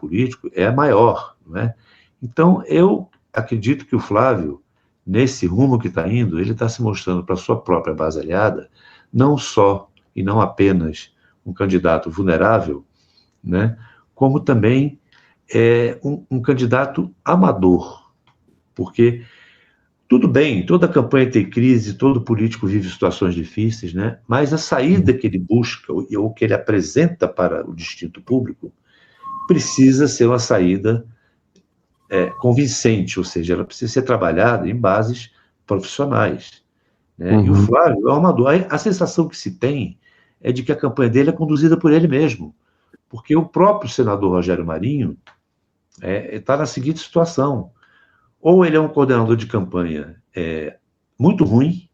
político é maior, não é? Então, eu acredito que o Flávio, nesse rumo que está indo, ele está se mostrando para a sua própria base aliada, não só e não apenas um candidato vulnerável, né, como também um candidato amador, porque tudo bem, toda campanha tem crise, todo político vive situações difíceis, né, mas a saída que ele busca, ou que ele apresenta para o distinto público, precisa ser uma saída convincente, ou seja, ela precisa ser trabalhada em bases profissionais, né? E o Flávio é um amador. A sensação que se tem é de que a campanha dele é conduzida por ele mesmo, porque o próprio senador Rogério Marinho está na seguinte situação: ou ele é um coordenador de campanha muito ruim,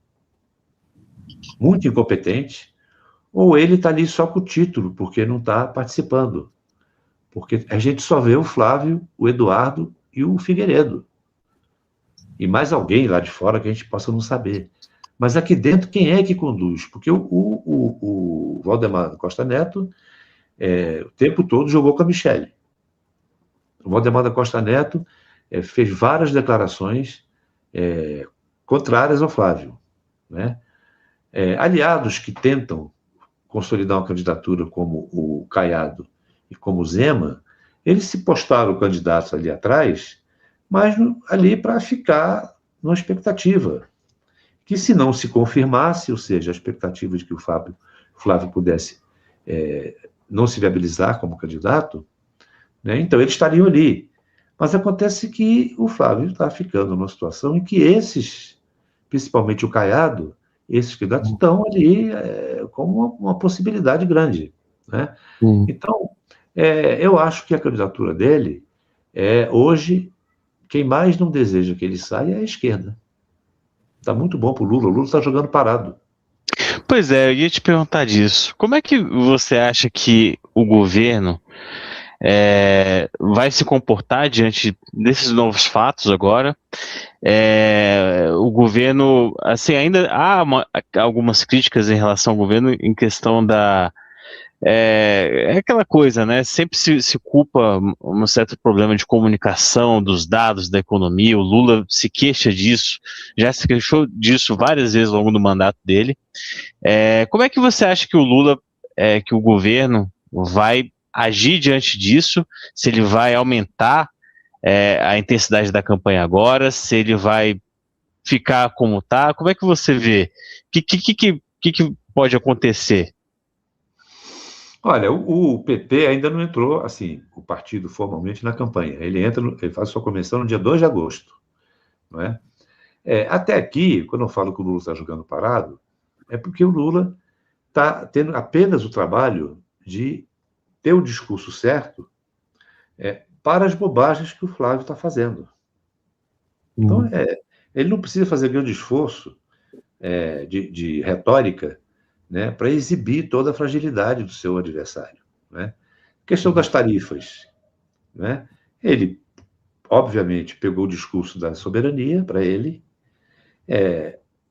muito incompetente, ou ele está ali só com o título, porque não está participando. Porque a gente só vê o Flávio, o Eduardo e o Figueiredo. E mais alguém lá de fora que a gente possa não saber. Mas aqui dentro, quem é que conduz? Porque o Valdemar Costa Neto, o tempo todo, jogou com a Michelle. O Valdemar da Costa Neto fez várias declarações contrárias ao Flávio, né? Aliados que tentam consolidar uma candidatura como o Caiado e como o Zema, eles se postaram candidatos ali atrás, mas ali para ficar numa expectativa, que se não se confirmasse, ou seja, a expectativa de que o Flávio pudesse não se viabilizar como candidato, né, então eles estariam ali. Mas acontece que o Flávio está ficando numa situação em que esses, principalmente o Caiado, esses candidatos estão ali como uma possibilidade grande, né? Então, eu acho que a candidatura dele, hoje, quem mais não deseja que ele saia é a esquerda. Está muito bom para o Lula está jogando parado. Pois é, eu ia te perguntar disso. Como é que você acha que o governo vai se comportar diante desses novos fatos agora? O governo, assim, ainda há algumas críticas em relação ao governo em questão da... aquela coisa, né? Sempre se culpa um certo problema de comunicação dos dados da economia. O Lula se queixa disso, já se queixou disso várias vezes ao longo do mandato dele. Como é que você acha que o Lula, que o governo vai agir diante disso? Se ele vai aumentar a intensidade da campanha agora, se ele vai ficar como está? Como é que você vê? O que pode acontecer? Olha, o PP ainda não entrou, assim, o partido formalmente na campanha. Ele faz sua convenção no dia 2 de agosto, não é? Até aqui, quando eu falo que o Lula está jogando parado, é porque o Lula está tendo apenas o trabalho de ter o discurso certo para as bobagens que o Flávio está fazendo. Então, ele não precisa fazer grande esforço de retórica, né, para exibir toda a fragilidade do seu adversário, né? Questão das tarifas, né? Ele, obviamente, pegou o discurso da soberania para ele,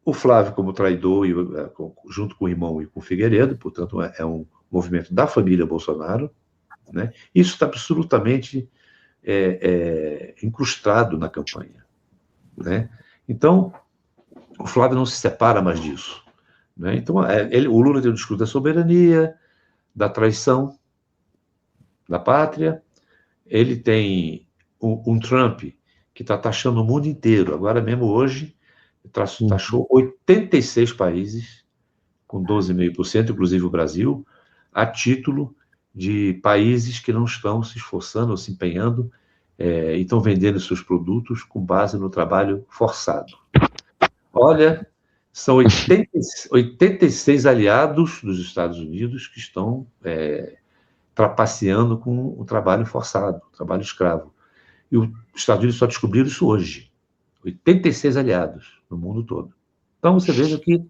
o Flávio como traidor, junto com o irmão e com o Figueiredo, portanto, é um movimento da família Bolsonaro, né? Isso está absolutamente incrustado na campanha, né? Então, o Flávio não se separa mais disso, né? Então, o Lula tem o discurso da soberania, da traição da pátria, ele tem um Trump que está taxando o mundo inteiro. Agora mesmo hoje, taxou 86 países, com 12,5%, inclusive o Brasil, a título de países que não estão se esforçando ou se empenhando e estão vendendo seus produtos com base no trabalho forçado. Olha, são 86 aliados dos Estados Unidos que estão trapaceando com o trabalho forçado, o trabalho escravo. E os Estados Unidos só descobriram isso hoje. 86 aliados no mundo todo. Então, você veja que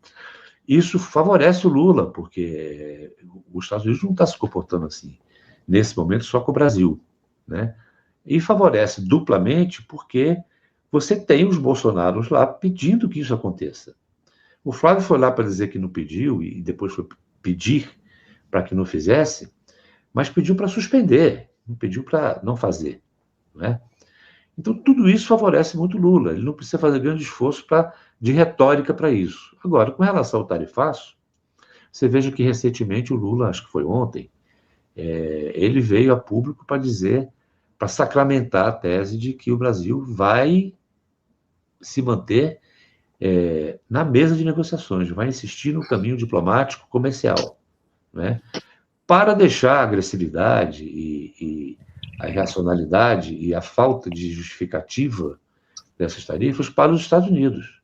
isso favorece o Lula, porque os Estados Unidos não está se comportando assim, nesse momento, só com o Brasil, né? E favorece duplamente porque você tem os Bolsonaros lá pedindo que isso aconteça. O Flávio foi lá para dizer que não pediu, e depois foi pedir para que não fizesse, mas pediu para suspender. não pediu para não fazer, não é? Então, tudo isso favorece muito Lula. Ele não precisa fazer grande esforço de retórica para isso. Agora, com relação ao tarifaço, você veja que recentemente o Lula, acho que foi ontem, ele veio a público para dizer, para sacramentar a tese de que o Brasil vai se manter na mesa de negociações, vai insistir no caminho diplomático comercial, né? Para deixar a agressividade e a irracionalidade e a falta de justificativa dessas tarifas para os Estados Unidos.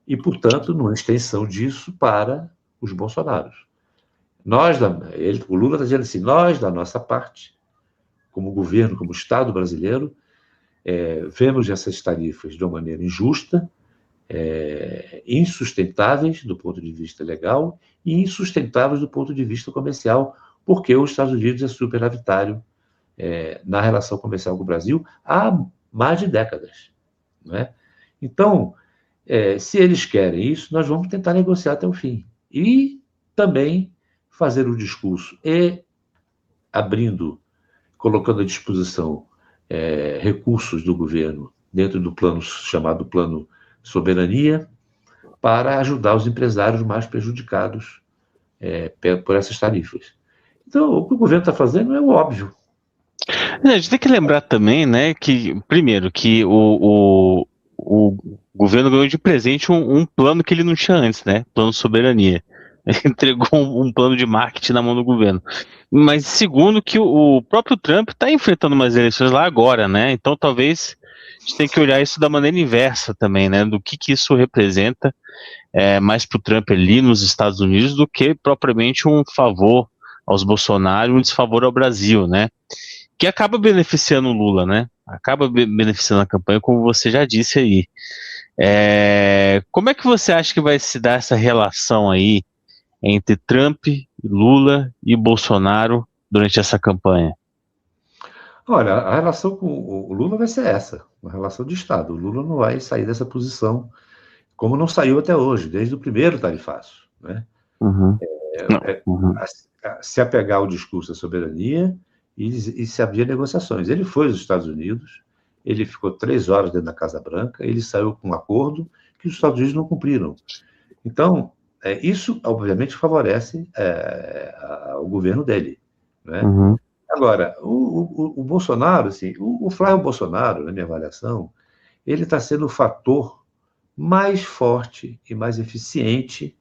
E, portanto, numa extensão disso para os bolsonaros. O Lula está dizendo assim, nós, da nossa parte, como governo, como Estado brasileiro, vemos essas tarifas de uma maneira injusta, insustentáveis do ponto de vista legal e insustentáveis do ponto de vista comercial, porque os Estados Unidos é superavitário na relação comercial com o Brasil há mais de décadas. Não é? Então, se eles querem isso, nós vamos tentar negociar até o fim. E também fazer o discurso colocando à disposição recursos do governo dentro do plano chamado Plano Soberania, para ajudar os empresários mais prejudicados por essas tarifas. Então, o que o governo está fazendo é o óbvio. A gente tem que lembrar também, né, que, primeiro, que o governo ganhou de presente um plano que ele não tinha antes, né? Plano Soberania. Ele entregou um plano de marketing na mão do governo. Mas, segundo, que o próprio Trump está enfrentando umas eleições lá agora, né? Então, talvez a gente tenha que olhar isso da maneira inversa também, né? Do que isso representa mais para o Trump ali nos Estados Unidos do que propriamente um favor aos Bolsonaro e um desfavor ao Brasil, né? Que acaba beneficiando o Lula, né? Acaba beneficiando a campanha, como você já disse aí. Como é que você acha que vai se dar essa relação aí entre Trump, Lula e Bolsonaro durante essa campanha? Olha, a relação com o Lula vai ser essa, uma relação de Estado. O Lula não vai sair dessa posição, como não saiu até hoje, desde o primeiro tarifaço, né? Uhum. Se apegar ao discurso da soberania e se abrir negociações. Ele foi aos Estados Unidos, ele ficou 3 horas dentro da Casa Branca, ele saiu com um acordo que os Estados Unidos não cumpriram. Então, isso, obviamente, favorece o governo dele, né? Uhum. Agora, o Bolsonaro, assim, o Flávio Bolsonaro, na minha avaliação, ele está sendo o fator mais forte e mais eficiente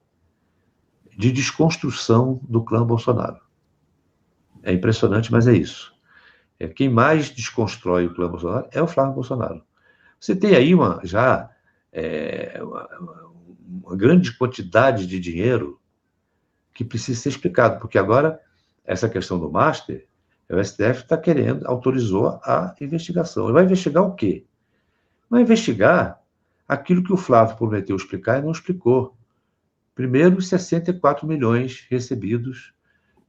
de desconstrução do clã Bolsonaro. É impressionante, mas é isso. Quem mais desconstrói o clã Bolsonaro é o Flávio Bolsonaro. Você tem aí uma grande quantidade de dinheiro que precisa ser explicado, porque agora essa questão do Master, o STF está autorizou a investigação. Ele vai investigar o quê? Vai investigar aquilo que o Flávio prometeu explicar e não explicou. Primeiro, os 64 milhões recebidos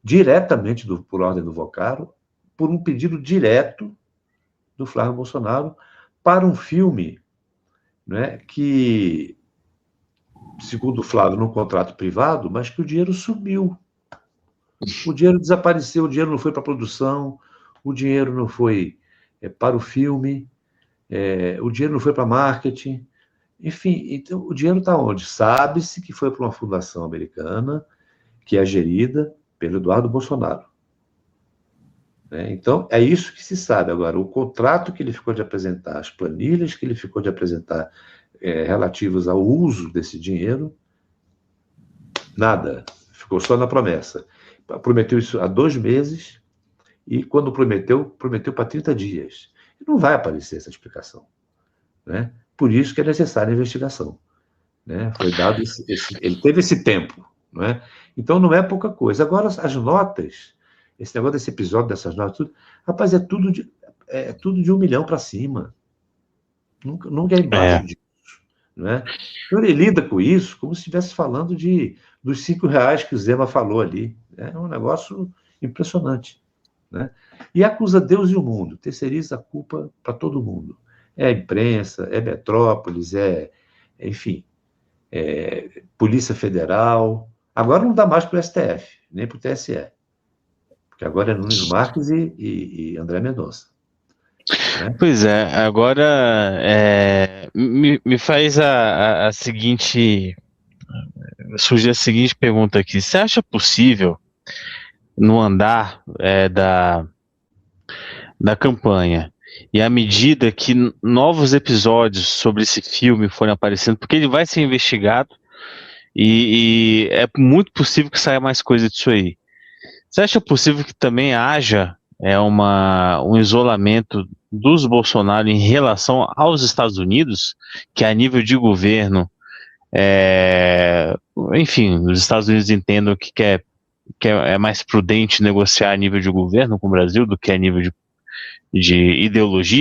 diretamente por ordem do Vocaro, por um pedido direto do Flávio Bolsonaro para um filme, né, que, segundo o Flávio, num contrato privado, mas que o dinheiro sumiu. O dinheiro desapareceu, o dinheiro não foi para a produção, o dinheiro não foi para o filme, o dinheiro não foi para marketing. Enfim, então, o dinheiro está onde? Sabe-se que foi para uma fundação americana, que é gerida pelo Eduardo Bolsonaro. Então, é isso que se sabe. Agora, o contrato que ele ficou de apresentar, as planilhas que ele ficou de apresentar relativas ao uso desse dinheiro, nada. Ficou só na promessa. Prometeu isso há 2 meses e, quando prometeu para 30 dias. E não vai aparecer essa explicação, né? Por isso que é necessária a investigação, né? Foi dado ele teve esse tempo, né? Então não é pouca coisa. Agora, as notas, esse negócio desse episódio, dessas notas, tudo, rapaz, é tudo de 1 milhão para cima. Nunca é embaixo disso, né? Então ele lida com isso como se estivesse falando dos R$5 que o Zema falou ali. É um negócio impressionante, né? E acusa Deus e o mundo, terceiriza a culpa para todo mundo. É a imprensa, é Metrópolis, enfim, Polícia Federal. Agora não dá mais para o STF, nem para o TSE. Porque que agora é Nunes Marques e André Mendonça. Né? Pois é, agora me faz a seguinte. Surge a seguinte pergunta aqui: você acha possível, no andar da campanha, e à medida que novos episódios sobre esse filme forem aparecendo, porque ele vai ser investigado e é muito possível que saia mais coisa disso aí. Você acha possível que também haja um isolamento dos Bolsonaro em relação aos Estados Unidos, que a nível de governo, enfim, os Estados Unidos entendam que é mais prudente negociar a nível de governo com o Brasil do que a nível de ideologia?